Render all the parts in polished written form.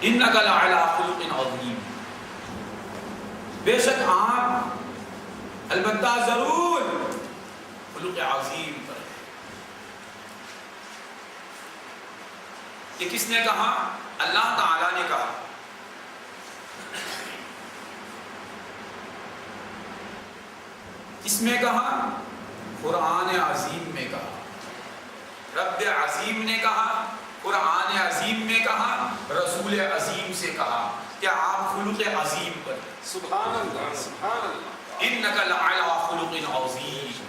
انک لعلی خلق عظیم، بے شک آپ البتہ ضرور خلق عظیم پر ہے۔ یہ کس نے کہا؟ اللہ تعالی نے کہا۔ کس میں کہا؟ قرآن عظیم میں کہا۔ رب عظیم نے کہا، قرآن عظیم میں کہا، رسول عظیم سے کہا کہ آپ خلق عظیم پر ہیں۔ سبحان اللہ، سبحان اللہ۔ انک لعلی خلق عظیم،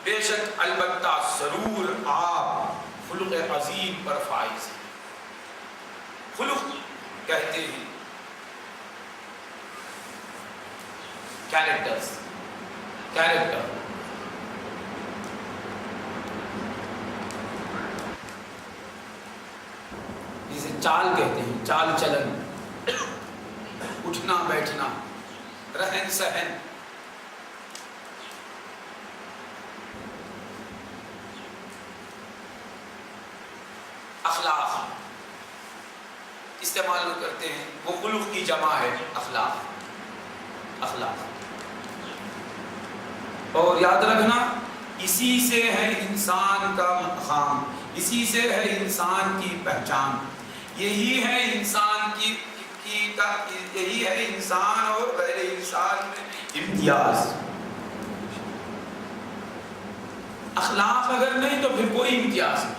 بے شک البتہ ضرور آپ خلق عظیم پر فائز ہیں۔ خلق کہتے ہیں کیریکٹر، جسے چال کہتے ہیں، چال چلن، اٹھنا بیٹھنا، رہن سہن۔ اخلاق استعمال کرتے ہیں، وہ خلق کی جمع ہے اخلاق۔ اور یاد رکھنا اسی سے ہے انسان کا مقام، اسی سے ہے انسان کی پہچان، یہی ہے انسان یہی ہے انسان اور غیر انسان میں امتیاز۔ اخلاق اگر نہیں تو پھر کوئی امتیاز نہیں۔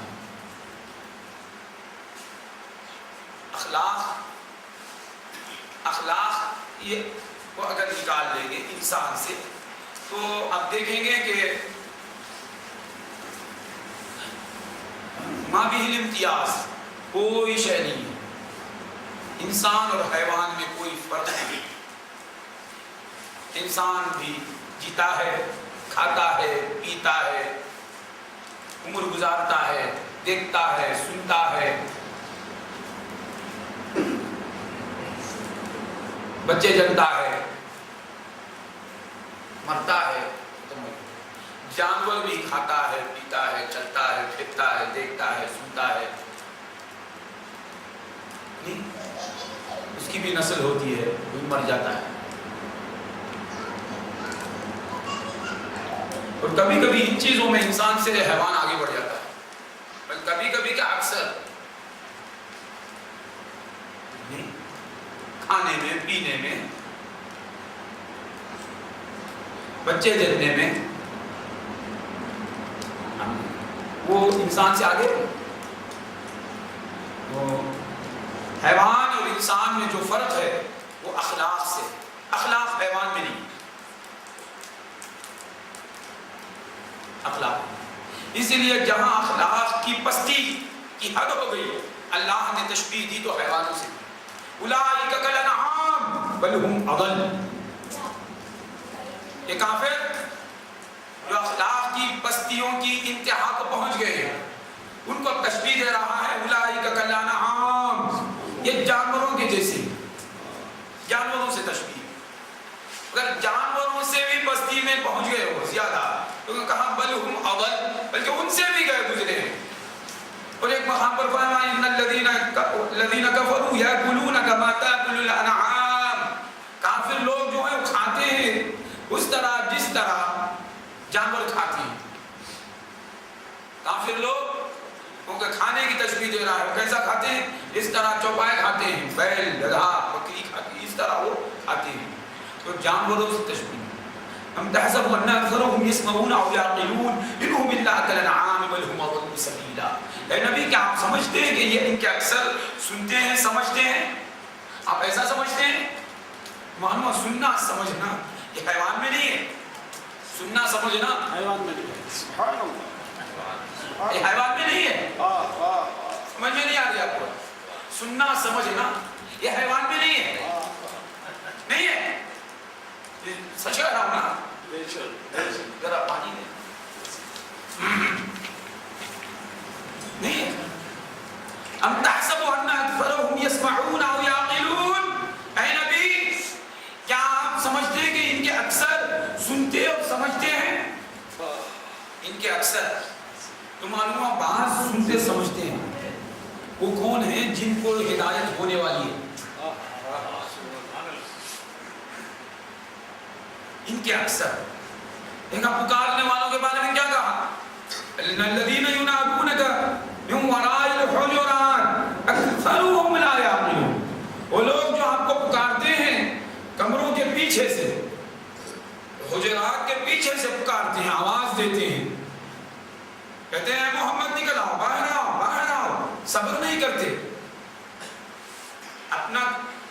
اخلاق یہ وہ اگر نکال لیں گے انسان سے تو آپ دیکھیں گے کہ ما بھی الامتیاز کوئی شے نہیں ہے۔ انسان اور حیوان میں کوئی فرق نہیں۔ انسان بھی جیتا ہے، کھاتا ہے، پیتا ہے، عمر گزارتا ہے، دیکھتا ہے، سنتا ہے، بچے جنتا ہے، مرتا ہے۔ جانور بھی کھاتا ہے، پیتا ہے، چلتا ہے، پھرتا ہے، دیکھتا ہے، سنتا ہے، اس کی بھی نسل ہوتی ہے، کوئی مر جاتا ہے۔ اور کبھی کبھی ان چیزوں میں انسان سے حیوان آگے بڑھ جاتا ہے، بلکہ کبھی کبھی کیا اکثر کھانے میں، پینے میں، بچے جننے میں وہ انسان سے آگے۔ وہ حیوان اور انسان میں جو فرق ہے وہ اخلاق سے، اخلاق حیوان میں نہیں، اخلاق۔ اسی لیے جہاں اخلاق کی پستی کی حد ہو گئی، اللہ نے تشبیہ دی تو حیوانوں سے، اولئک کالانعام بل ہم اضل۔ یہ کافر جو اخلاق کی پستیوں کی انتہا کو پہنچ گئے ہیں، ان کو تشبیہ دے رہا ہے اولئک کالانعام، یہ جانوروں کے جیسے، جانوروں سے تشبیہ۔ اگر جانوروں سے بھی پستی میں پہنچ گئے ہو زیادہ تو کہا بل ہم اضل، بلکہ ان سے بھی گئے گزرے ہیں۔ اور ایک مقام پر فرمایا ان الذین کفروا یاکلون کما تاکل الانعام، کافر لوگ جو ہیں وہ کھاتے ہیں اس طرح جس طرح جانور کھاتے ہیں۔ کافر لوگ کیونکہ کھانے کی تشبیہ دے رہا ہے، کیسا کھاتے ہیں؟ اس طرح چوپائے کھاتے ہیں، بیل، گدھا، بکری کھاتی ہے، اس طرح وہ کھاتے ہیں۔ تو جانوروں سے تشبیہ۔ ام تحسب ان اکثرهم يسمعون او يعقلون انهم الا كالانعام بل هم اضل سبيلا۔ اے نبی کیا آپ سمجھتے ہیں کہ یہ ان کے اکثر سنتے ہیں، سمجھتے ہیں؟ آپ ایسا سمجھتے ہیں؟ معلوم سننا سمجھنا یہ حیوان میں نہیں ہے، سننا سمجھنا حیوان میں نہیں ہے۔ سبحان اللہ، یہ حیوان میں نہیں ہے۔ سمجھ میں نہیں آ رہی آپ کو؟ سننا سمجھنا یہ حیوان میں نہیں ہے، نہیں ہے۔ سچ کہہ رہا ہوں نا، ذرا پانی دے، نہیں ہے۔ ام تحسب ان اکثرهم يسمعون او يعقلون، اے نبی کیا آپ سمجھتے ہیں کہ ان کے اکثر سنتے اور سمجھتے ہیں؟ ان کے اکثر تو معلوم بعض سنتے سمجھتے ہیں، وہ کون ہیں؟ جن کو ہدایت ہونے والی ہے، ان کے اکثر دیکھا پکارنے والوں کے بارے میں کیا کہا الذین ینادونک من وراء الحجرات اکثرهم لا یعقلون وہ لوگ جو آپ کو پکارتے ہیں کمروں کے پیچھے سے حجرات کے پیچھے سے پکارتے ہیں آواز دیتے ہیں کہتے ہیں محمد نکل آؤ باہر آؤ صبر نہیں کرتے اپنا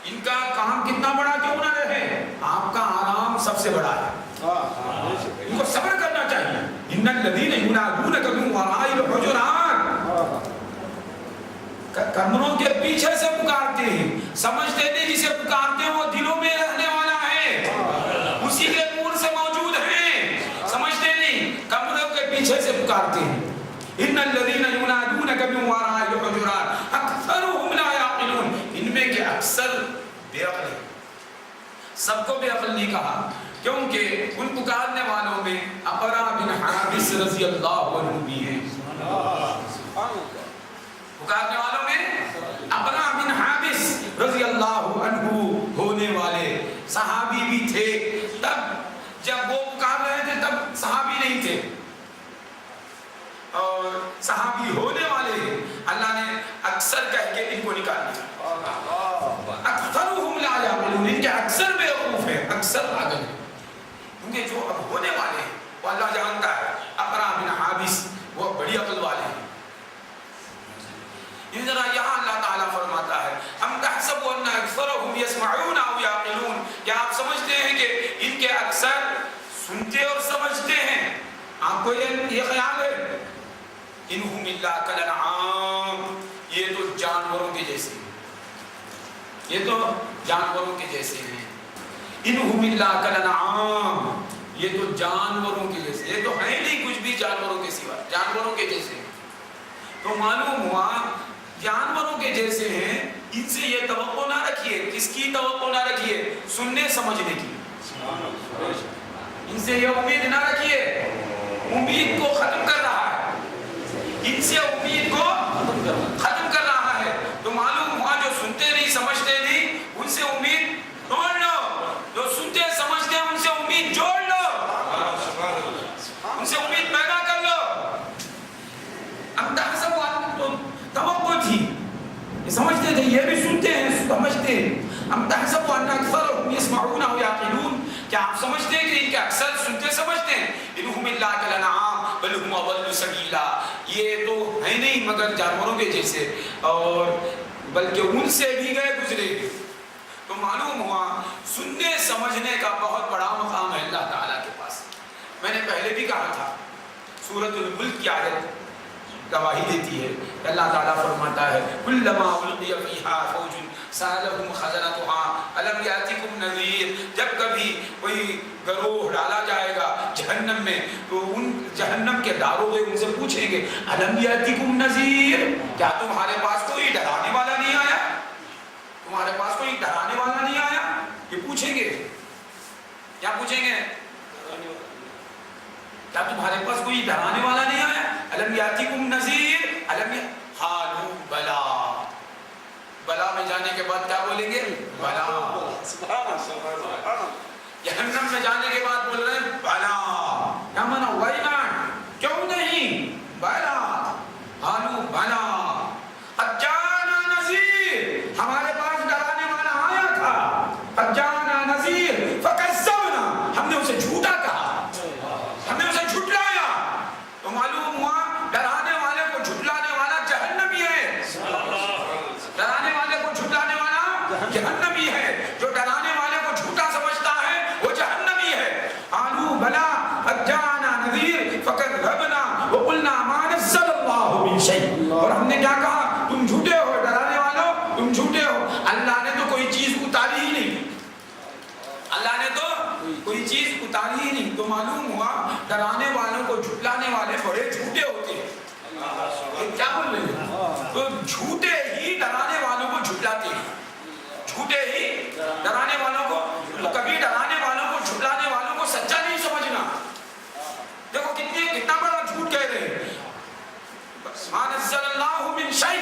ان کا کام کتنا بڑا کیوں نہ رہے آپ کا آرام سب سے بڑا ہے ان کو صبر کرنا چاہیے ان الذین ینادونک من وراء الحجرات کمروں کے پیچھے سے پکارتے ہیں سمجھتے نہیں جسے پکارتے ہیں وہ دلوں میں رہنے والا ہے اسی کے نور سے موجود ہیں سمجھتے نہیں کمروں کے پیچھے سے پکارتے ہیں ان الذین ینادونک من وراء الحجرات اکثرهم لا یعقلون ان میں کے اکثر بے عقل ہیں سب کو بے عقل نہیں کہا کیونکہ ان پکارنے والوں میں اقرا بن حابس رضی اللہ عنہ بھی ہیں پکارنے والوں میں اقرا بن حابس رضی اللہ عنہ ہونے والے صحابی بھی تھے تب جب وہ پکار رہے تھے تب صحابی نہیں تھے اور صحابی ہونے والے ہیں اللہ نے اکثر کہہ کے ان کو نکال دیا اکثرهم لا یعقلون ان کے اکثر بیوقوف ہیں اکثر پاگل ہیں کیونکہ جو اب ہونے والے ہیں وہ اللہ جانتا ہے اقرا بن حابس وہ بڑی عقل والے ہیں یہ ذرا یہاں اللہ تعالیٰ فرماتا ہے ام تحسب ان اکثرهم يسمعون او يعقلون کیا آپ سمجھتے ہیں کہ ان کے اکثر سنتے اور سمجھتے ہیں آپ کو یہ خیال ہے انہم الا کالانعام یہ تو جانوروں کے جیسے یہ تو جانوروں کے جیسے ہیں انہم الا کالانعام یہ تو جانوروں کے جیسے یہ تو ہے نہیں کچھ بھی جانوروں کے سوا جانوروں کے جیسے تو معلوم ہوا جانوروں کے جیسے ہیں ان سے یہ توقع نہ رکھیے کس کی توقع نہ رکھیے سننے سمجھنے کی ان سے یہ امید نہ رکھیے امید کو ختم کر رہا ہے ان سے امید کو ختم کر رہا ہے تو معلوم ہوا جو سنتے نہیں سمجھتے نہیں ان سے امید توڑ لو جو سنتے سمجھتے ہیں ان سے امید جوڑ لو ان سے امید پیدا کر لو اب تحسب تو توقع تھی یہ سمجھتے تھے یہ بھی سنتے ہیں سمجھتے ہیں ام تحسب ان اکثرهم يسمعون او يعقلون کیا آپ سمجھتے ہیں کہ ان کے اکثر سنتے سمجھتے ہیں انہم الا کالانعام بل هم اضل سبیلا یہ تو ہے نہیں مگر جانوروں کے جیسے اور بلکہ ان سے بھی گئے گزرے تو معلوم ہوا سننے سمجھنے کا بہت بڑا مقام ہے اللہ تعالیٰ کے پاس میں نے پہلے بھی کہا تھا سورۃ الملک کی آیت گواہی دیتی ہے اللہ تعالیٰ فرماتا ہے کلما القی فیہا فوج سألهم خزنتها الم یاتکم نذیر جب کبھی کوئی گروہ ڈالا جائے گا جہنم میں تو ان جہنم کے داروغے ان سے پوچھیں گے الم یاتکم نذیر کیا تمہارے پاس کوئی ڈرانے والا نہیں آیا تمہارے پاس کوئی ڈرانے والا نہیں آیا یہ پوچھیں گے کیا پوچھیں گے کیا تمہارے پاس کوئی ڈرانے والا نہیں آیا الم یاتکم نذیر قالوا بلا بلا میں جانے کے بعد کیا بولیں گے بلا جہنم میں جانے کے بعد بول رہے ہیں بلا کیا مانا وائی ناٹ کیوں نہیں بلا قالوا بلا قد جاءنا نذیر ہمارے پاس ڈرانے والا آیا تھا قد جاءنا نذیر فکذبنا ہم نے اسے جھوٹا کہا ہم نے اسے جھٹلایا تو معلوم ہوا ڈرانے والے کو جھٹلانے والا جہنمی ہے ڈرانے والے کو جھٹلانے والا جہنمی ہے جو ڈرانے والے کو جھوٹا سمجھتا ہے وہ جہنمی ہے قالوا بلا قد جاءنا نذیر فکذبنا وقلنا ما نزل اللہ من شیء اور ہم نے کیا کہا تم جھوٹے ہو ڈرانے والوں تم جھوٹے ہو اللہ نے تو کوئی چیز اتاری ہی نہیں اللہ نے تو کوئی چیز اتاری ہی نہیں تو معلوم ہوا ڈرانے والوں کو جھٹلانے والے بڑے جھوٹے ہوتے ہیں کیا بول رہے ہیں تو جھوٹے ہی ڈرانے والوں کو جھٹلاتے ہیں جھوٹے ہی ڈرانے والوں کو تو کبھی ڈرانے والوں کو جھٹلانے والوں کو سچا نہیں سمجھنا دیکھو کتنا بڑا جھوٹ کہہ رہے ہیں ما نزل اللہ من شیء